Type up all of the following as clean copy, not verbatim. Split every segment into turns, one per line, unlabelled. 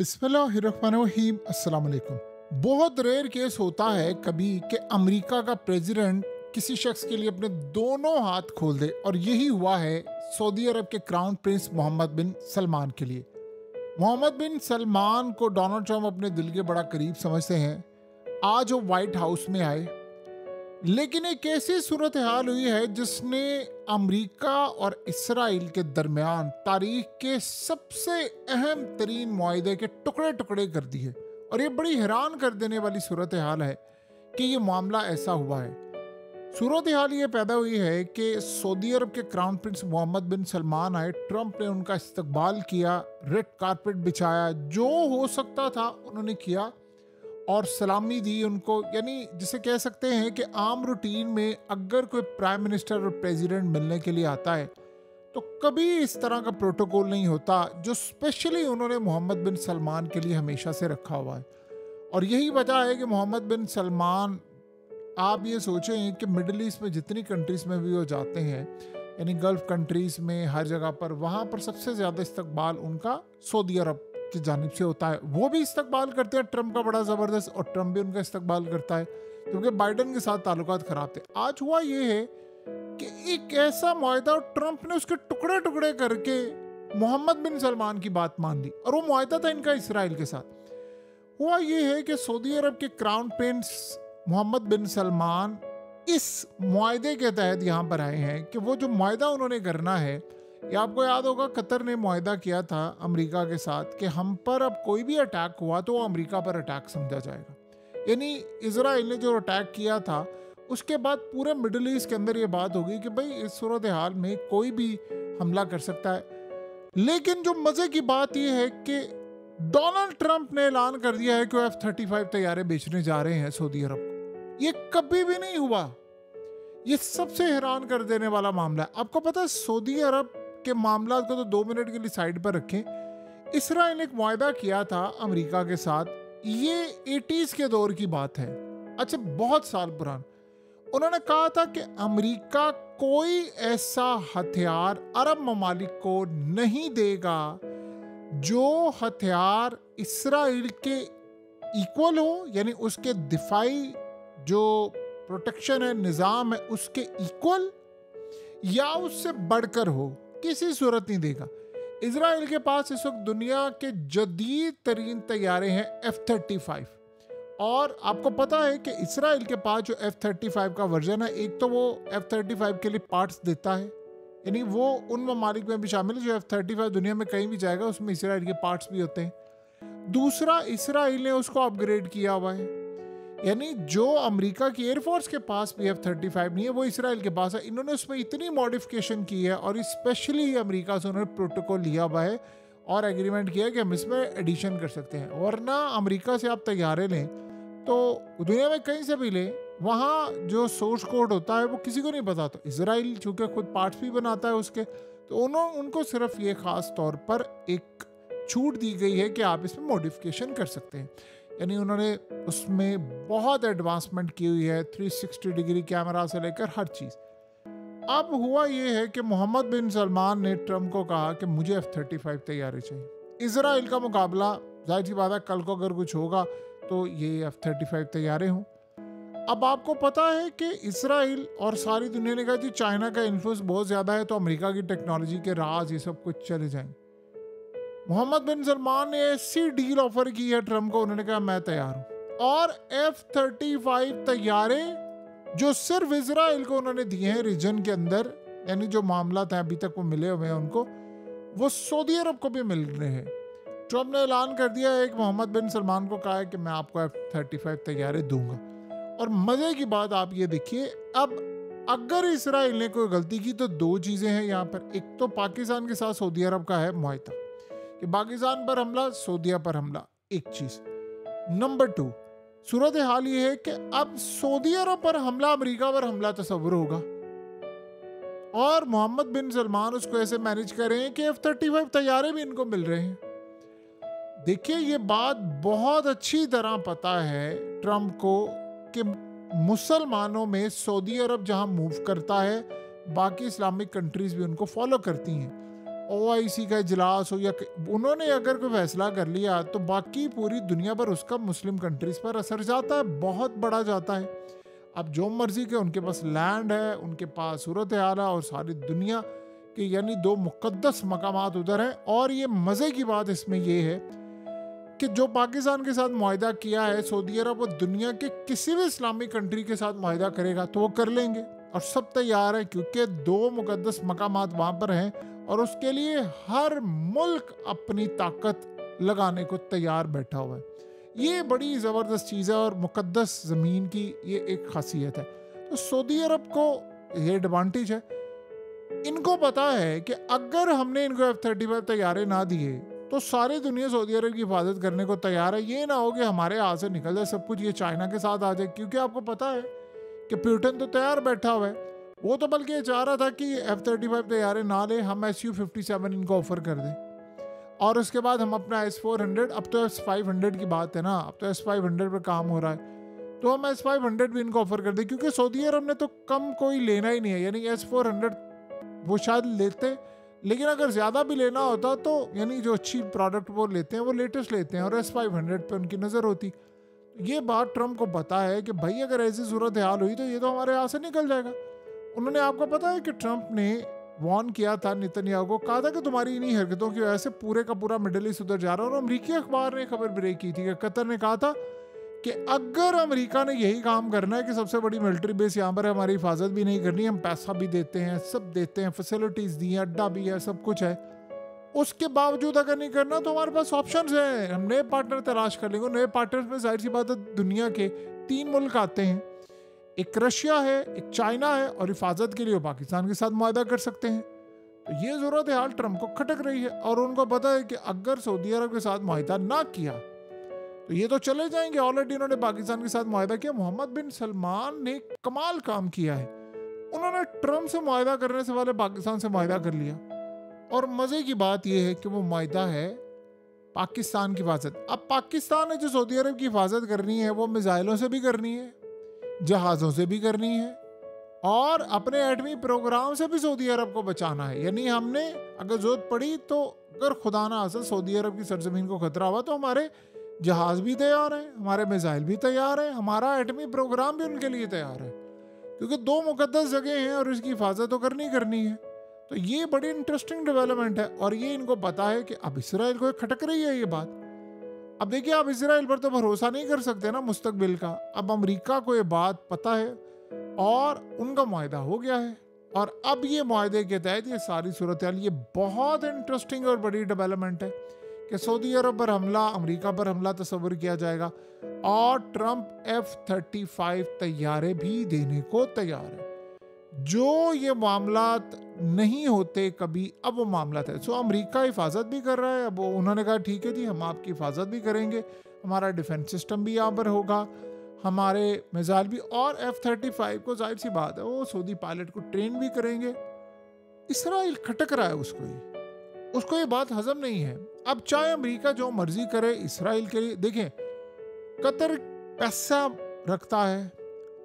बिस्मिल्लाहिर्रहमानिर्रहीम अस्सलाम वालेकुम। बहुत रेयर केस होता है कभी कि अमेरिका का प्रेसिडेंट किसी शख्स के लिए अपने दोनों हाथ खोल दे, और यही हुआ है सऊदी अरब के क्राउन प्रिंस मोहम्मद बिन सलमान के लिए। मोहम्मद बिन सलमान को डोनाल्ड ट्रंप अपने दिल के बड़ा करीब समझते हैं। आज वो व्हाइट हाउस में आए, लेकिन एक ऐसी सूरत हाल हुई है जिसने अमेरिका और इसराइल के दरमियान तारीख के सबसे अहम तरीन मुआहदे के टुकड़े टुकड़े कर दिए। और ये बड़ी हैरान कर देने वाली सूरत हाल है कि ये मामला ऐसा हुआ है। सूरत हाल ये पैदा हुई है कि सऊदी अरब के क्राउन प्रिंस मोहम्मद बिन सलमान आए, ट्रंप ने उनका इस्तकबाल किया, रेड कारपेट बिछाया, जो हो सकता था उन्होंने किया और सलामी दी उनको। यानी जिसे कह सकते हैं कि आम रूटीन में अगर कोई प्राइम मिनिस्टर और प्रेसिडेंट मिलने के लिए आता है तो कभी इस तरह का प्रोटोकॉल नहीं होता जो स्पेशली उन्होंने मोहम्मद बिन सलमान के लिए हमेशा से रखा हुआ है। और यही वजह है कि मोहम्मद बिन सलमान, आप ये सोचें कि मिडिल ईस्ट में जितनी कंट्रीज़ में भी वो जाते हैं, यानी गल्फ कंट्रीज़ में हर जगह पर, वहाँ पर सबसे ज़्यादा इस्तकबाल उनका सऊदी अरब की जानिब से होता है। वो भी इस्तकबाल करते हैं ट्रंप का बड़ा ज़बरदस्त, और ट्रंप भी उनका इस्तकबाल करता है क्योंकि बाइडन के साथ ताल्लुकात ख़राब थे। आज हुआ ये है कि एक ऐसा मुआहदा, ट्रंप ने उसके टुकड़े टुकड़े करके मोहम्मद बिन सलमान की बात मान ली, और वो मुआहदा था इनका इसराइल के साथ। हुआ ये है कि सऊदी अरब के क्राउन प्रिंस मोहम्मद बिन सलमान इस मुआहदे के तहत यहाँ पर आए हैं कि वो जो मुआहदा उन्होंने करना है, ये आपको याद होगा कतर ने मुआहदा किया था अमेरिका के साथ कि हम पर अब कोई भी अटैक हुआ तो वो अमेरिका पर अटैक समझा जाएगा। यानी इजराइल ने जो अटैक किया था उसके बाद पूरे मिडिल ईस्ट के अंदर ये बात होगी कि भाई इस सूरत हाल में कोई भी हमला कर सकता है। लेकिन जो मजे की बात यह है कि डोनाल्ड ट्रंप ने ऐलान कर दिया है कि वो F-35 तैयारे बेचने जा रहे हैं सऊदी अरब को। ये कभी भी नहीं हुआ। ये सबसे हैरान कर देने वाला मामला है। आपको पता है सऊदी अरब के मामला को तो 2 मिनट के लिए साइड पर रखें। इसराइल ने एक मुआहदा किया था अमेरिका के साथ, ये 80s के दौर की बात है, अच्छा बहुत साल पुराना। उन्होंने कहा था कि अमेरिका कोई ऐसा हथियार अरब ममालिक को नहीं देगा जो हथियार इसराइल के इक्वल हो, यानी उसके दिफाई जो प्रोटेक्शन है, निज़ाम है, उसके इक्वल या उससे बढ़कर हो, किसी सूरत नहीं देगा। इजराइल के पास इस वक्त दुनिया के जदीद तरीन तैयारे हैं F-35, और आपको पता है कि इसराइल के पास जो F-35 का वर्जन है, एक तो वो F-35 के लिए पार्ट्स देता है, यानी वो उन ममालिक में भी शामिल है जो F-35 दुनिया में कहीं भी जाएगा उसमें इसराइल के पार्ट्स भी होते हैं। दूसरा, इसराइल ने उसको अपग्रेड किया हुआ है, यानी जो अमेरिका की एयरफोर्स के पास भी F-35 नहीं है वो इसराइल के पास है। इन्होंने उसमें इतनी मॉडिफिकेशन की है और स्पेशली अमेरिका से उन्होंने प्रोटोकॉल लिया हुआ है और एग्रीमेंट किया है कि हम इसमें एडिशन कर सकते हैं। वरना अमेरिका से आप तैयारे लें तो दुनिया में कहीं से भी लें, वहाँ जो सोर्स कोड होता है वो किसी को नहीं पता। तो इसराइल चूँकि खुद पार्ट्स भी बनाता है उसके, तो उनको सिर्फ ये ख़ास तौर पर एक छूट दी गई है कि आप इसमें मॉडिफिकेशन कर सकते हैं। यानी उन्होंने उसमें बहुत एडवांसमेंट की हुई है, 360 डिग्री कैमरा से लेकर हर चीज़। अब हुआ ये है कि मोहम्मद बिन सलमान ने ट्रंप को कहा कि मुझे F-35 तैयारी चाहिए। इसराइल का मुकाबला जाहिर सी बात है, कल को अगर कुछ होगा तो ये F-35 तैयारे हों। अब आपको पता है कि इसराइल और सारी दुनिया ने कहा जी चाइना का इन्फ्लुएंस बहुत ज़्यादा है तो अमेरिका की टेक्नोलॉजी के राज ये सब कुछ चले जाएंगे। मोहम्मद बिन सलमान ने ऐसी डील ऑफर की है ट्रंप को, उन्होंने कहा मैं तैयार हूं। और F-35 तैयारे जो सिर्फ इसराइल को उन्होंने दिए हैं रीजन के अंदर, यानी जो मामला था अभी तक वो मिले हुए हैं उनको, वो सऊदी अरब को भी मिल रहे हैं। ट्रंप ने ऐलान कर दिया है कि मोहम्मद बिन सलमान को कहा है कि मैं आपको F-35 तैयारे दूंगा। और मजे की बात आप ये देखिए, अब अगर इसराइल ने कोई गलती की तो 2 चीजें हैं यहाँ पर। एक तो पाकिस्तान के साथ सऊदी अरब का है मुआहदा कि पाकिस्तान पर हमला, सऊदीया पर हमला, एक चीज। नंबर 2, सूरत हाल ये है कि अब सऊदी अरब पर हमला, अमेरिका पर हमला तस्वुर होगा, और मोहम्मद बिन सलमान उसको ऐसे मैनेज कर रहे हैं कि F-35 तैयारे भी इनको मिल रहे हैं। देखिए ये बात बहुत अच्छी तरह पता है ट्रंप को कि मुसलमानों में सऊदी अरब जहां मूव करता है बाकी इस्लामिक कंट्रीज भी उनको फॉलो करती हैं। OIC का इजलास हो या उन्होंने अगर कोई फैसला कर लिया तो बाकी पूरी दुनिया पर उसका मुस्लिम कंट्रीज पर असर जाता है, बहुत बड़ा जाता है। अब जो मर्जी के उनके पास लैंड है, उनके पास सूरत हाल है और सारी दुनिया के यानी 2 मुकद्दस मकामात उधर हैं। और ये मज़े की बात इसमें ये है कि जो पाकिस्तान के साथ मुआहिदा किया है सऊदी अरब, वो दुनिया के किसी भी इस्लामिक कंट्री के साथ मुआहिदा करेगा तो वो कर लेंगे और सब तैयार है, क्योंकि 2 मुकद्दस मकामात वहाँ पर हैं और उसके लिए हर मुल्क अपनी ताकत लगाने को तैयार बैठा हुआ है। ये बड़ी ज़बरदस्त चीज़ है और मुकद्दस ज़मीन की ये एक खासियत है। तो सऊदी अरब को ये एडवांटेज है, इनको पता है कि अगर हमने इनको F-35 तैयारे ना दिए तो सारी दुनिया सऊदी अरब की हिफाजत करने को तैयार है। ये ना हो कि हमारे हाथ से निकल जाए सब कुछ, ये चाइना के साथ आ जाए, क्योंकि आपको पता है कि पुतिन तो तैयार बैठा हुआ है। वो तो बल्कि चाह रहा था कि F-35 तैयारे ना ले, हम Su-57 इनको ऑफर कर दें और उसके बाद हम अपना S-400, अब तो S-500 की बात है ना, अब तो S-500 पर काम हो रहा है, तो हम S-500 भी इनको ऑफर कर दें, क्योंकि सऊदी अरब ने तो कम कोई लेना ही नहीं है। यानी S-400 वो शायद लेते, लेकिन अगर ज़्यादा भी लेना होता तो यानी जो अच्छी प्रोडक्ट वो लेते हैं वो लेटेस्ट लेते हैं और S-500 पे उनकी नज़र होती। ये बात ट्रम्प को पता है कि भाई अगर ऐसी सूरत हाल हुई तो ये तो हमारे यहाँ से निकल जाएगा। उन्होंने, आपको पता है कि ट्रम्प ने वार्न किया था नेतन्याहू को, कहा था कि तुम्हारी इन्हीं हरकतों की वजह से पूरे का पूरा मिडिल ईस्ट उधर जा रहा है। और अमरीकी अखबार ने खबर ब्रेक की थी कि कतर ने कहा था कि अगर अमेरिका ने यही काम करना है कि सबसे बड़ी मिलिट्री बेस यहाँ पर है, हमारी हिफाजत भी नहीं करनी, हम पैसा भी देते हैं, सब देते हैं, फैसिलिटीज़ दी हैं, अड्डा भी है, सब कुछ है, उसके बावजूद अगर नहीं करना तो हमारे पास ऑप्शंस हैं, हम नए पार्टनर तलाश कर लेंगे। नए पार्टनर में जाहिर सी बात है दुनिया के 3 मुल्क आते हैं, एक रशिया है, एक चाइना है और हिफाजत के लिए वो पाकिस्तान के साथ मुआहदा कर सकते हैं। तो ये ज़रूरत हाल ट्रम्प को खटक रही है और उनको पता है कि अगर सऊदी अरब के साथ मुआहदा ना किया तो ये तो चले जाएंगे। ऑलरेडी इन्होंने पाकिस्तान के साथ मुआहदा किया। मोहम्मद बिन सलमान ने कमाल काम किया है, उन्होंने ट्रम्प से मुआहदा करने से पहले पाकिस्तान से मुआहदा कर लिया। और मज़े की बात यह है कि वो मुआहदा है पाकिस्तान की हिफाजत। अब पाकिस्तान ने जो सऊदी अरब की हिफाजत करनी है वो मिसाइलों से भी करनी है, जहाज़ों से भी करनी है और अपने एटमी प्रोग्राम से भी सऊदी अरब को बचाना है। यानी हमने अगर जरूरत पड़ी तो अगर खुदा ना खास्ता सऊदी अरब की सरजमीन को खतरा हुआ तो हमारे जहाज भी तैयार हैं, हमारे मिसाइल भी तैयार हैं, हमारा एटमी प्रोग्राम भी उनके लिए तैयार है, क्योंकि 2 मुकद्दस जगह हैं और इसकी हिफाजत तो करनी है। तो ये बड़ी इंटरेस्टिंग डेवलपमेंट है और ये इनको पता है कि अब इसराइल को खटक रही है ये बात। अब देखिए, आप इसराइल पर तो भरोसा नहीं कर सकते ना मुस्तकबिल का। अब अमेरिका को ये बात पता है और उनका मुआहदा हो गया है और अब ये मुआहदे के तहत ये सारी सूरत हाल, ये बहुत इंटरेस्टिंग और बड़ी डेवलपमेंट है कि सऊदी अरब पर हमला, अमेरिका पर हमला तस्वर किया जाएगा और ट्रम्प F-35 तैयारे भी देने को तैयार है। जो ये मामलात नहीं होते कभी, अब वो मामलात है। सो अमेरिका हिफाजत भी कर रहा है, अब उन्होंने कहा ठीक है जी, हम आपकी हिफाजत भी करेंगे, हमारा डिफेंस सिस्टम भी यहाँ पर होगा, हमारे मिसाइल भी, और F-35 को जाहिर सी बात है वो सऊदी पायलट को ट्रेन भी करेंगे। इसराइल खटक रहा है, उसको ये बात हजम नहीं है। अब चाहे अमेरिका जो मर्जी करे इसराइल के लिए, देखें कतर पैसा रखता है,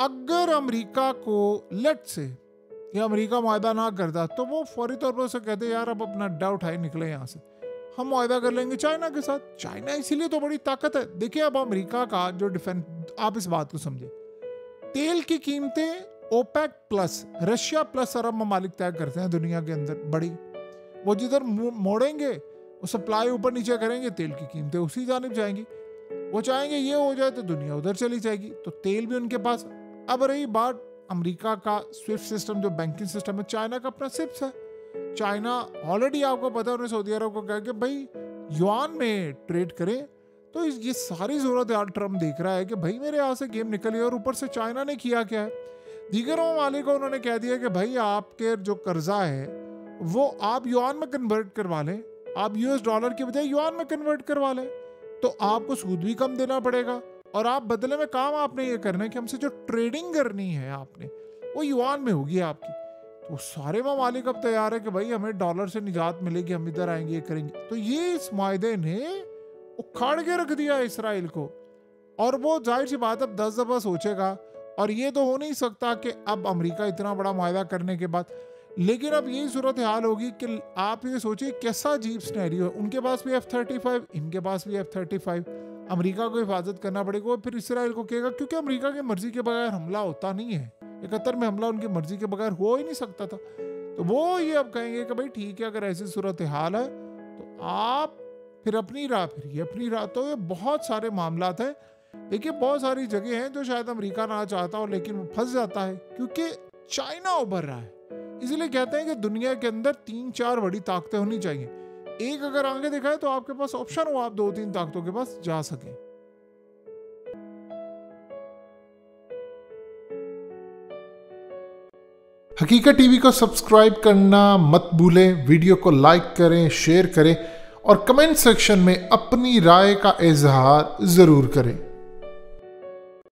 अगर अमेरिका को लेट से या अमेरिका मुआहदा ना करता तो वो फौरी तौर पर उसे कहते यार अब अपना अड्डा उठाए निकले यहाँ से, हम मुआहदा कर लेंगे चाइना के साथ। चाइना इसीलिए तो बड़ी ताकत है। देखिए अब अमेरिका का जो डिफेंस, आप इस बात को समझे, तेल की कीमतें OPEC प्लस, रशिया प्लस अरब ममालिक तय करते हैं दुनिया के अंदर बड़ी। वो जिधर मोड़ेंगे वो सप्लाई ऊपर नीचे करेंगे, तेल की कीमतें उसी जानिब जाएंगी। वो चाहेंगे ये हो जाए तो दुनिया उधर चली जाएगी, तो तेल भी उनके पास। अब रही बात अमेरिका का स्विफ्ट सिस्टम, जो बैंकिंग सिस्टम है, चाइना का अपना सिप्स है। चाइना ऑलरेडी आपको पता है, उन्हें सऊदी अरब को कहा कि भाई युआन में ट्रेड करें। तो ये सारी जरूरत यार ट्रम्प देख रहा है कि भाई मेरे यहाँ से गेम निकली। और ऊपर से चाइना ने किया क्या है, दीगर ममालिक को उन्होंने कह दिया कि भाई आपके जो कर्जा है वो आप युआन में कन्वर्ट करवा लें, आप $US के बजाय युआन में कन्वर्ट करवा लें, तो आपको सूद भी कम देना पड़ेगा और आप बदले में काम आपने ये करना है कि हमसे जो ट्रेडिंग करनी है आपने वो युआन में होगी आपकी। तो सारे ममालिक अब तैयार है कि भाई हमें डॉलर से निजात मिलेगी, हम इधर आएंगे, ये करेंगे। तो ये इस मुआहदे ने उखाड़ के रख दिया इसराइल को और वो जाहिर सी बात अब 10 दफा सोचेगा। और ये तो हो नहीं सकता कि अब अमेरिका इतना बड़ा मुआहदा करने के बाद, लेकिन अब यही सूरत हाल होगी कि आप ये सोचिए कैसा अजीब सिनेरियो है। उनके पास भी F-35, इनके पास भी F-35। अमेरिका को हिफाजत करना पड़ेगा, फिर इसराइल को कहेगा, क्योंकि अमेरिका की मर्जी के बगैर हमला होता नहीं है। 71 में हमला उनकी मर्जी के बगैर हो ही नहीं सकता था। तो वो ये अब कहेंगे कि भाई ठीक है, अगर ऐसी सूरत हाल है तो आप फिर अपनी राह फिरिए, अपनी राह। तो ये बहुत सारे मामलात हैं। देखिए बहुत सारी जगह हैं जो शायद अमेरिका ना चाहता हो, लेकिन वो फंस जाता है क्योंकि चाइना उभर रहा है। इसलिए कहते हैं कि दुनिया के अंदर 3-4 बड़ी ताकतें होनी चाहिए। एक अगर आगे दिखाए तो आपके पास ऑप्शन हो, आप 2-3 ताकतों के पास जा सकें।
हकीकत टीवी को सब्सक्राइब करना मत भूलें, वीडियो को लाइक करें, शेयर करें और कमेंट सेक्शन में अपनी राय का इजहार ज़रूर करें।